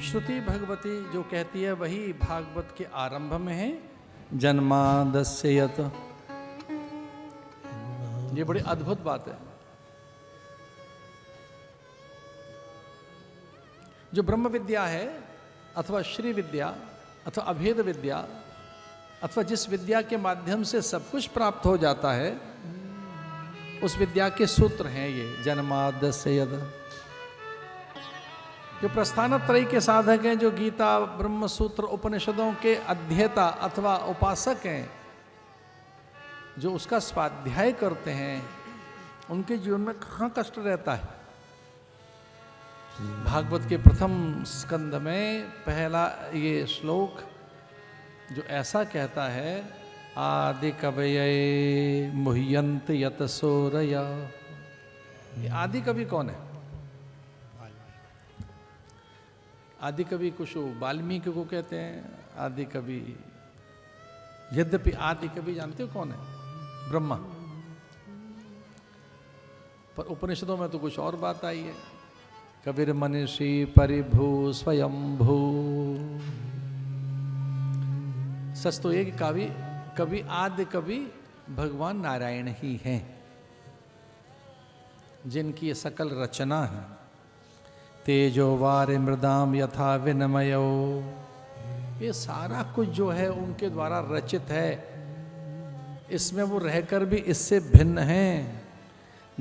श्रुति भगवती जो कहती है वही भागवत के आरंभ में है, जन्मादस्य यत। ये बड़ी अद्भुत बात है। जो ब्रह्म विद्या है अथवा श्री विद्या अथवा अभेद विद्या अथवा जिस विद्या के माध्यम से सब कुछ प्राप्त हो जाता है, उस विद्या के सूत्र हैं ये जन्मादस्य यद। जो प्रस्थानत्रयी के साधक हैं, जो गीता ब्रह्म सूत्र उपनिषदों के अध्येता अथवा उपासक हैं, जो उसका स्वाध्याय करते हैं, उनके जीवन में कहाँ कष्ट रहता है। भागवत के प्रथम स्कंद में पहला ये श्लोक जो ऐसा कहता है, आदि कवये मुह्यन्त यत सोरया। ये आदि कवि कौन है? आदि कवि कुछ वाल्मीकि को कहते हैं आदि कवि। यद्यपि आदि कवि जानते हो कौन है? ब्रह्मा। पर उपनिषदों में तो कुछ और बात आई है, कबीर मनीषी परिभू स्वयंभू। सच तो ये कि कवि आदि कवि भगवान नारायण ही हैं, जिनकी ये सकल रचना है। तेजो वारे मृदाम यथा विनमयो, ये सारा कुछ जो है उनके द्वारा रचित है। इसमें वो रहकर भी इससे भिन्न हैं।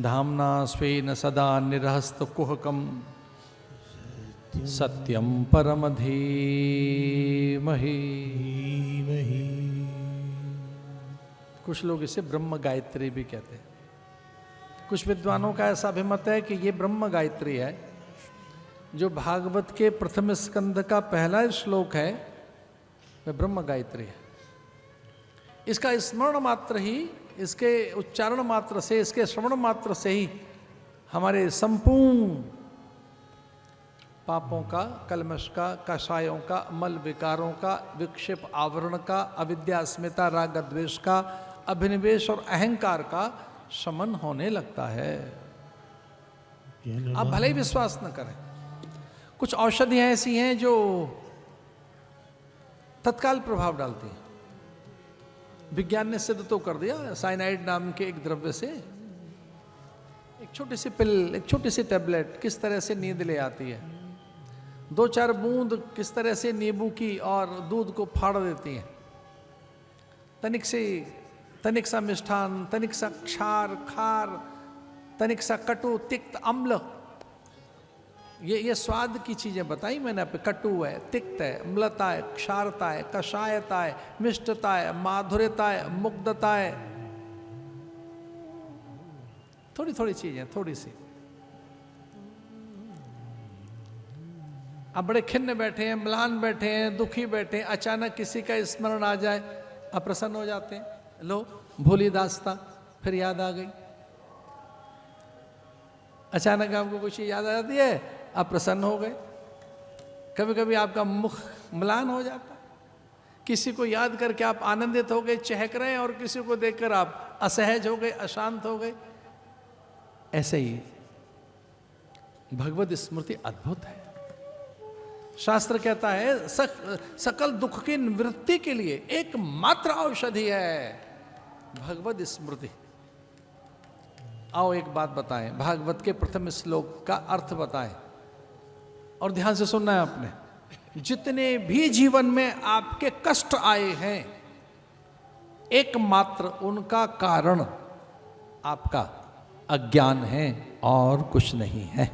धामना स्वेन सदा निरहस्त कुहकम सत्यम परम धीमहि। कुछ लोग इसे ब्रह्म गायत्री भी कहते हैं। कुछ विद्वानों का ऐसा अभिमत है कि ये ब्रह्म गायत्री है। जो भागवत के प्रथम स्कंद का पहला श्लोक है वह ब्रह्म गायत्री है। इसका स्मरण मात्र ही, इसके उच्चारण मात्र से, इसके श्रवण मात्र से ही हमारे संपूर्ण पापों का, कलमश का, कषायों का, मल विकारों का, विक्षेप आवरण का, अविद्या अस्मिता राग द्वेष का, अभिनिवेश और अहंकार का शमन होने लगता है। आप भले ही विश्वास न करें, कुछ औषधियां ऐसी हैं जो तत्काल प्रभाव डालती हैं। विज्ञान ने सिद्ध तो कर दिया, साइनाइड नाम के एक द्रव्य से एक छोटी सी पिल, एक छोटी सी टैबलेट किस तरह से नींद ले आती है। 2-4 बूंद किस तरह से नींबू की और दूध को फाड़ देती हैं। तनिक सा मिष्ठान, तनिक सा क्षार, खार, तनिक सा कटु, तिक्त, अम्ल, ये स्वाद की चीजें बताई मैंने आप। कटु है, तिक्त है, अम्लता है, क्षारता है, कषायता है, मिष्टता है, माधुर्यता है, मुग्धता है। थोड़ी थोड़ी चीजें, थोड़ी सी। अब बड़े खिन्न बैठे हैं, म्लान बैठे हैं, दुखी बैठे हैं, अचानक किसी का स्मरण आ जाए, अप्रसन्न हो जाते हैं। लो भोली दास्ता फिर याद आ गई। अचानक आपको कुछ याद आ जाती है, आप प्रसन्न हो गए। कभी कभी आपका मुख म्लान हो जाता है, किसी को याद करके आप आनंदित हो गए, चहक रहे हैं, और किसी को देखकर आप असहज हो गए, अशांत हो गए। ऐसे ही भगवत स्मृति अद्भुत है। शास्त्र कहता है सकल दुख की निवृत्ति के लिए एकमात्र औषधि है भगवत स्मृति। आओ एक बात बताएं, भागवत के प्रथम श्लोक का अर्थ बताएं, और ध्यान से सुनना है आपने। जितने भी जीवन में आपके कष्ट आए हैं, एकमात्र उनका कारण आपका अज्ञान है और कुछ नहीं है।